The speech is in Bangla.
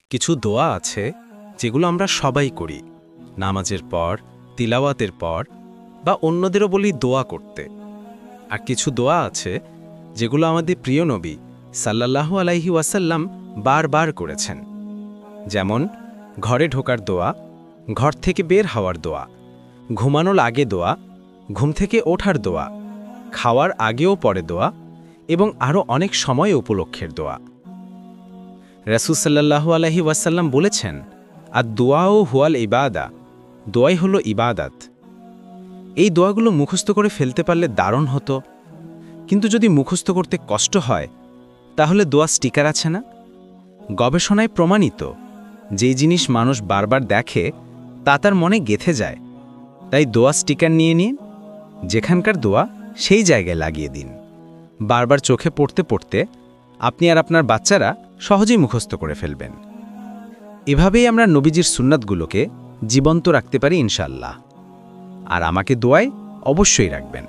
কিছু দোয়া আছে যেগুলো আমরা সবাই করি, নামাজের পর, তিলাওয়াতের পর, বা অন্যদেরও বলি দোয়া করতে। আর কিছু দোয়া আছে যেগুলো আমাদের প্রিয় নবী সাল্লাল্লাহু আলাইহি ওয়াসাল্লাম বারবার করেছেন। যেমন ঘরে ঢোকার দোয়া, ঘর থেকে বের হওয়ার দোয়া, ঘুমানোর আগে দোয়া, ঘুম থেকে ওঠার দোয়া, খাওয়ার আগেও পরে দোয়া, এবং আরও অনেক সময় উপলক্ষের দোয়া। রাসূল সাল্লাল্লাহু আলাইহি ওয়াসাল্লাম বলেছেন, আদ-দুআউ হুয়াল ইবাদা, দোয়াই হলো ইবাদাত। এই দোয়াগুলো মুখস্থ করে ফেলতে পারলে দারুণ হতো, কিন্তু যদি মুখস্থ করতে কষ্ট হয় তাহলে দোয়া স্টিকার আছে না? গবেষণায় প্রমাণিত, যেই জিনিস মানুষ বারবার দেখে তা তার মনে গেঁথে যায়। তাই দোয়া স্টিকার নিয়ে নিন, যেখানকার দোয়া সেই জায়গায় লাগিয়ে দিন। বারবার চোখে পড়তে পড়তে আপনি আর আপনার বাচ্চারা সহজেই মুখস্থ করে ফেলবেন। এভাবেই আমরা নবীজির সুন্নাতগুলোকে জীবন্ত রাখতে পারি ইনশাআল্লাহ। আর আমাকে দোয়ায় অবশ্যই রাখবেন।